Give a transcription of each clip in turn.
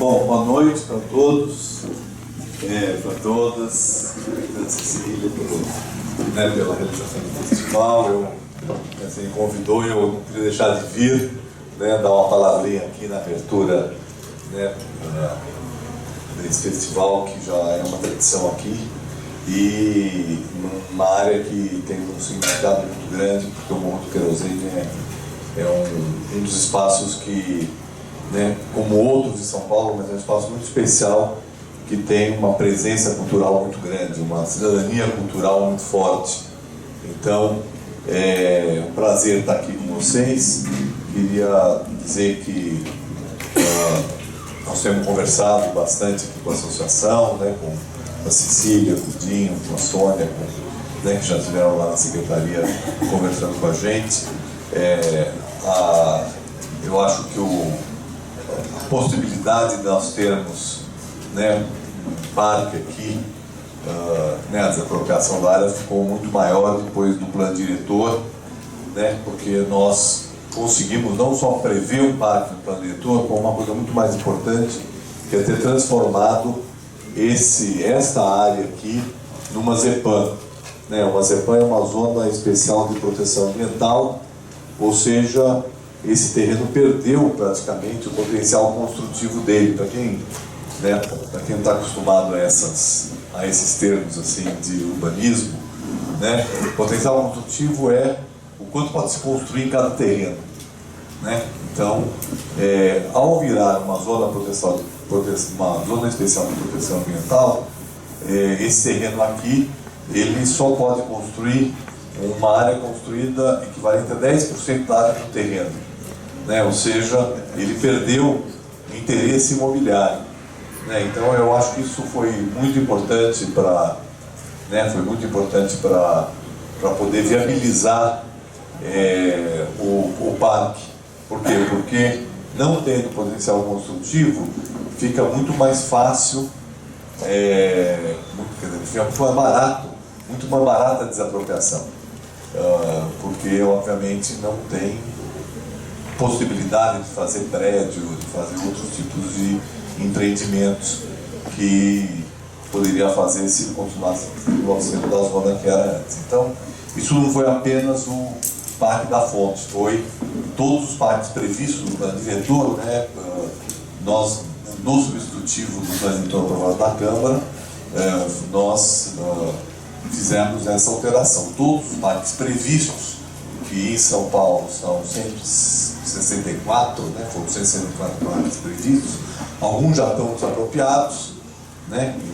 Bom, boa noite para todos, para todas. Obrigado, Cecília, pela realização do festival. Você me convidou, eu não queria deixar de vir, dar uma palavrinha aqui na abertura desse festival, que já é uma tradição aqui, e numa área que tem um significado muito grande, porque o Morro do Querosene é um dos espaços que, como outros de São Paulo, mas é um espaço muito especial, que tem uma presença cultural muito grande, uma cidadania cultural muito forte. Então, é um prazer estar aqui com vocês. Queria dizer que nós temos conversado bastante aqui com a associação, com a Cecília, com o Dinho, com a Sônia, que já estiveram lá na secretaria conversando com a gente. Eu acho que a possibilidade de nós termos um parque aqui, a desapropriação da área ficou muito maior depois do plano diretor, porque nós conseguimos não só prever um parque no plano diretor, como uma coisa muito mais importante, que é ter transformado esta área aqui numa ZEPAM. Uma ZEPAM é uma zona especial de proteção ambiental, ou seja, esse terreno perdeu praticamente o potencial construtivo dele. Para quem não está acostumado a esses termos assim, de urbanismo, o potencial construtivo é o quanto pode se construir em cada terreno. Então, ao virar uma zona especial de proteção ambiental, esse terreno aqui, ele só pode construir uma área construída equivalente a 10% da área do terreno. Ou seja, ele perdeu interesse imobiliário. Então eu acho que isso foi muito importante para poder viabilizar o parque. Por quê? Porque não tendo potencial construtivo, fica muito mais fácil, fica muito mais barata a desapropriação. Porque obviamente não tem possibilidade de fazer prédio, de fazer outros tipos de empreendimentos que poderia fazer se continuasse sendo da zona que era antes. Então, isso não foi apenas o Parque da Fonte, foi todos os parques previstos no plano diretor, nós, no substitutivo do plano diretor aprovado na Câmara, nós fizemos essa alteração. Todos os parques previstos, que em São Paulo são 164, foram 164 parques previstos, alguns já estão desapropriados,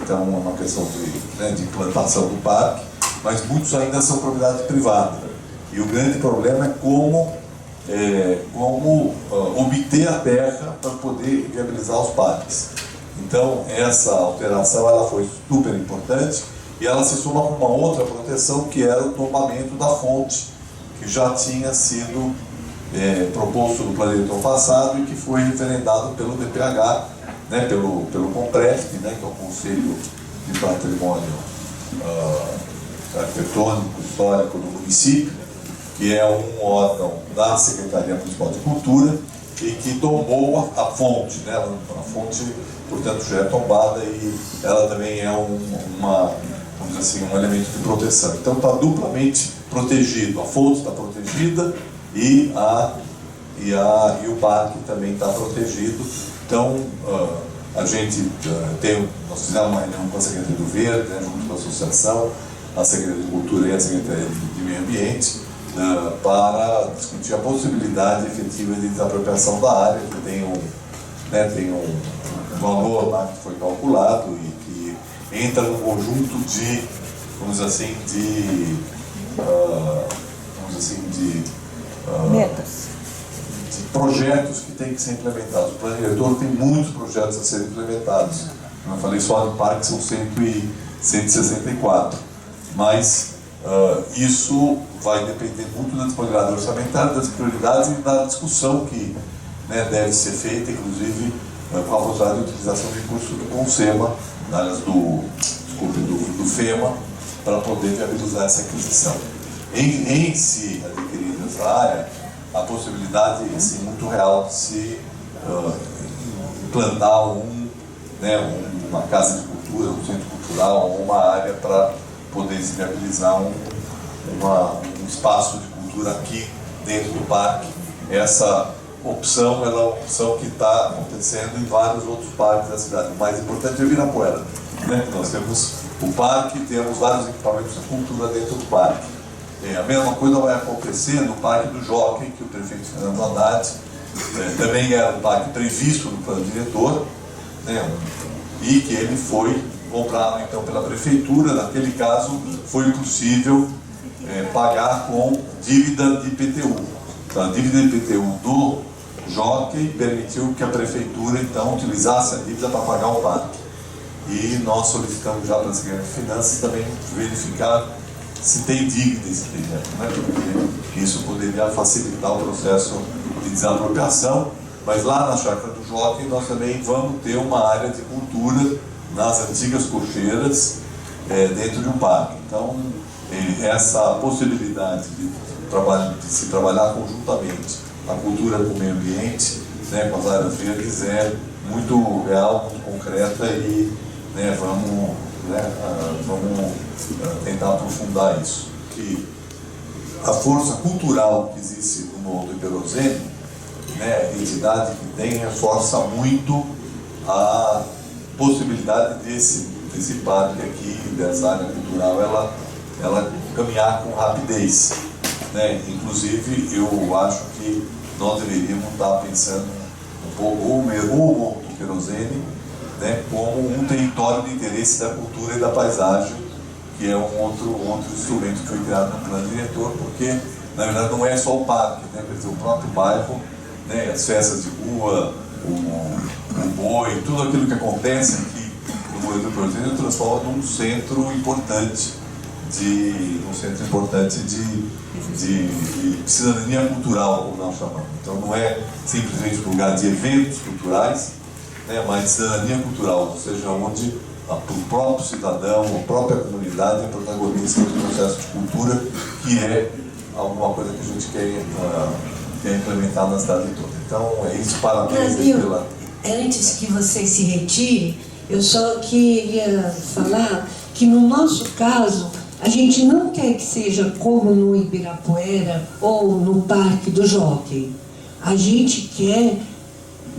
então é uma questão de implantação do parque, mas muitos ainda são propriedade privada. E o grande problema é como obter a terra para poder viabilizar os parques. Então, essa alteração ela foi super importante e ela se soma com uma outra proteção, que era o tombamento da fonte, que já tinha sido proposto no plano diretor passado e que foi referendado pelo DPH, pelo CONPRESP, que é o Conselho de Patrimônio Arquitetônico Histórico do município, que é um órgão da Secretaria Municipal de Cultura e que tombou a fonte. A fonte, portanto, já é tombada e ela também é vamos dizer assim, um elemento de proteção. Então está duplamente protegido. A fonte está protegida e o parque também está protegido. Então, nós fizemos uma reunião com a Secretaria do Verde, junto com a Associação, a Secretaria de Cultura e a Secretaria de Meio Ambiente, para discutir a possibilidade efetiva de desapropriação da área, que tem um valor lá que foi calculado e que entra num conjunto de, vamos dizer assim, metas, de projetos que têm que ser implementados. O plano diretor tem muitos projetos a serem implementados. Como eu falei, só no parque são 164. Mas isso vai depender muito da disponibilidade orçamentária, das prioridades e da discussão que deve ser feita, inclusive com a possibilidade de utilização de recursos do CONSEMA, do FEMA, para poder viabilizar essa aquisição. Em se adquirir essa área, a possibilidade muito real de se implantar uma casa de cultura, um centro cultural, uma área para poder se viabilizar um espaço de cultura aqui dentro do parque. Essa opção é uma opção que está acontecendo em vários outros parques da cidade. O mais importante é o Ibirapuera, né? Nós temos o parque, temos vários equipamentos de cultura dentro do parque. A mesma coisa vai acontecer no Parque do Jockey, que o prefeito Fernando Haddad também era um parque previsto no plano diretor, né? E que ele foi comprado então pela prefeitura. Naquele caso foi possível pagar com dívida de IPTU. Então, a dívida de IPTU do Jockey permitiu que a prefeitura então utilizasse a dívida para pagar o parque. E nós solicitamos já para a Secretaria de Finanças também verificar se tem dívida esse projeto, né? Porque isso poderia facilitar o processo de desapropriação. Mas lá na Chácara do Jockey nós também vamos ter uma área de cultura nas antigas cocheiras dentro de um parque. Então, essa possibilidade de se trabalhar conjuntamente a cultura com o meio ambiente, né, com as áreas verdes, é muito real, muito concreta e vamos tentar aprofundar isso. Que a força cultural que existe no Morro do Iberosene, né, a identidade que tem, reforça muito a possibilidade desse parque aqui, dessa área cultural, ela caminhar com rapidez, né? Inclusive, eu acho que nós deveríamos estar pensando um pouco o Morro do Iberosene, né, como um território de interesse da cultura e da paisagem, que é um outro instrumento que foi criado no plano diretor, porque na verdade não é só o parque, né, quer dizer, o próprio bairro, né, as festas de rua, o boi, tudo aquilo que acontece aqui no Morro do Iberosene transforma num centro importante de cidadania cultural, como nós chamamos. Então não é simplesmente um lugar de eventos culturais, né, mas de cidadania cultural, ou seja, onde o próprio cidadão, a própria comunidade é protagonista do processo de cultura, que é alguma coisa que a gente quer implementar na cidade toda. Então é isso, parabéns pela... Antes que você se retire, eu só queria falar que no nosso caso, a gente não quer que seja como no Ibirapuera ou no Parque do Jockey. A gente quer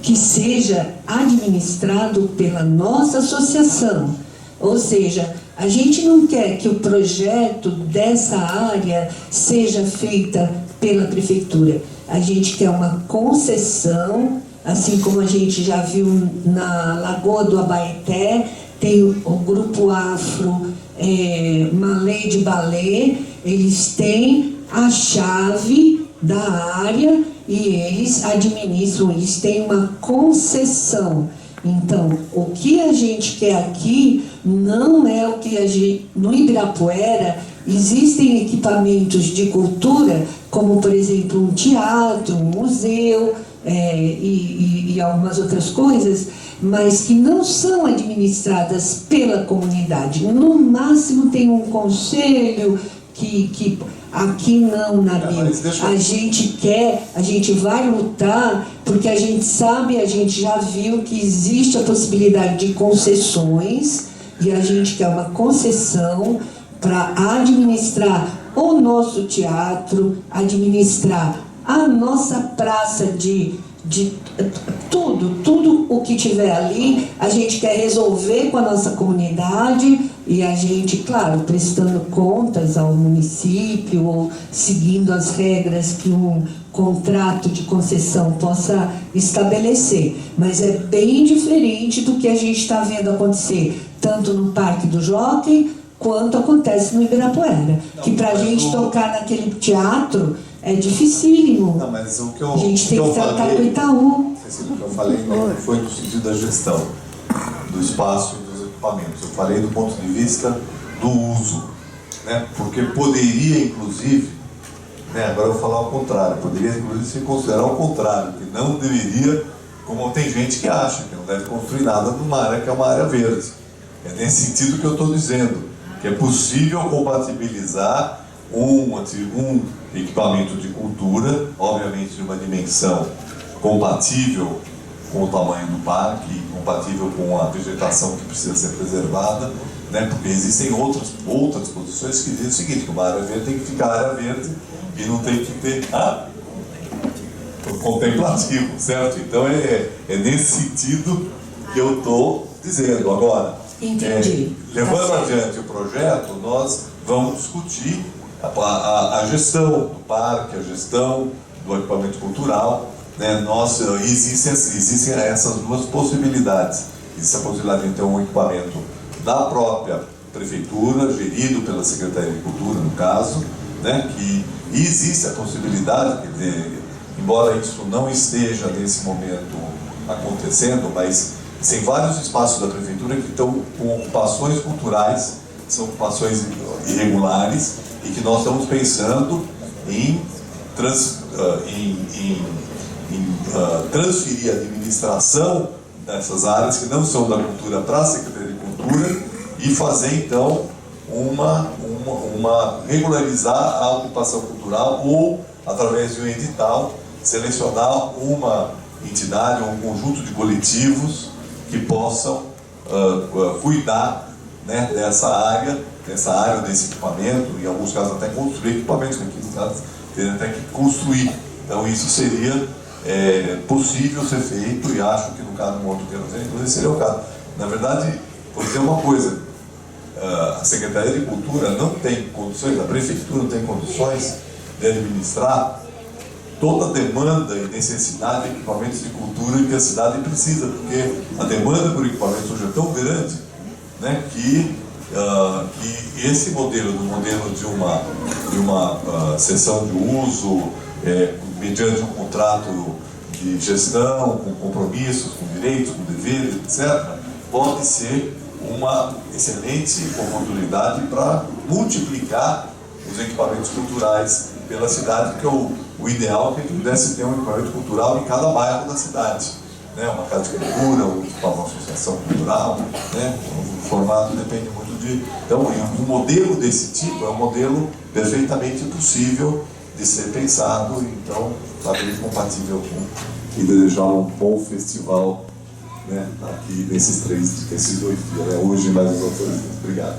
que seja administrado pela nossa associação. Ou seja, a gente não quer que o projeto dessa área seja feita pela prefeitura. A gente quer uma concessão, assim como a gente já viu na Lagoa do Abaeté, tem o Grupo Afro Malê de Balé, eles têm a chave da área e eles administram, eles têm uma concessão. Então, o que a gente quer aqui não é o que a gente... No Ibirapuera existem equipamentos de cultura, como por exemplo um teatro, um museu e algumas outras coisas, mas que não são administradas pela comunidade. No máximo tem um conselho que aqui não, Nabil. A gente vai lutar, porque a gente sabe, a gente já viu que existe a possibilidade de concessões, e a gente quer uma concessão para administrar o nosso teatro, administrar a nossa praça de tudo o que tiver ali, a gente quer resolver com a nossa comunidade e a gente, claro, prestando contas ao município ou seguindo as regras que um contrato de concessão possa estabelecer. Mas é bem diferente do que a gente está vendo acontecer, tanto no Parque do Jockey, quanto acontece no Ibirapuera. Que para a gente tocar naquele teatro é dificílimo. Não, mas o que a gente tem que tratar com o Itaú. O que eu falei não foi no sentido da gestão do espaço e dos equipamentos. Eu falei do ponto de vista do uso, né? Porque poderia, inclusive, né, agora eu vou falar o contrário, poderia, inclusive, se considerar o contrário, que não deveria, como tem gente que acha, que não deve construir nada numa área que é uma área verde. É nesse sentido que eu estou dizendo, que é possível compatibilizar um equipamento de cultura, obviamente de uma dimensão compatível com o tamanho do parque, compatível com a vegetação que precisa ser preservada, né? Porque existem outras posições que dizem o seguinte, que uma área verde tem que ficar área verde e não tem que ter contemplativo, certo? Então é nesse sentido que eu estou dizendo. Agora, Entendi. Levando adiante o projeto, nós vamos discutir a gestão do parque, a gestão do equipamento cultural, né? Existem essas duas possibilidades. Existe a possibilidade de ter um equipamento da própria prefeitura, gerido pela Secretaria de Cultura, no caso, né? E existe a possibilidade, quer dizer, embora isso não esteja nesse momento acontecendo, mas tem vários espaços da prefeitura que estão com ocupações culturais, são ocupações irregulares, e que nós estamos pensando em transferir a administração dessas áreas que não são da cultura para a Secretaria de Cultura e fazer então regularizar a ocupação cultural ou, através de um edital, selecionar uma entidade ou um conjunto de coletivos que possam cuidar, né, dessa área, desse equipamento, em alguns casos até construir equipamentos, aqui no caso teria até que construir. Então isso seria possível ser feito, e acho que no caso do Monte Querosene seria o caso. Na verdade, vou dizer uma coisa, a Secretaria de Cultura não tem condições, a Prefeitura não tem condições de administrar toda a demanda e necessidade de equipamentos de cultura que a cidade precisa, porque a demanda por equipamentos hoje é tão grande, né, que esse modelo de uma cessão de uso, mediante um contrato de gestão, com compromissos, com direitos, com deveres, etc., pode ser uma excelente oportunidade para multiplicar os equipamentos culturais pela cidade, porque o ideal é que a gente pudesse ter um equipamento cultural em cada bairro da cidade, né? Uma casa de cultura, uma associação cultural, né? O formato depende muito de... Então, um modelo desse tipo é um modelo perfeitamente possível de ser pensado, então está bem compatível com, e desejar um bom festival, né, aqui nesses 2 dias, né? Hoje mais os outros dias. Obrigado.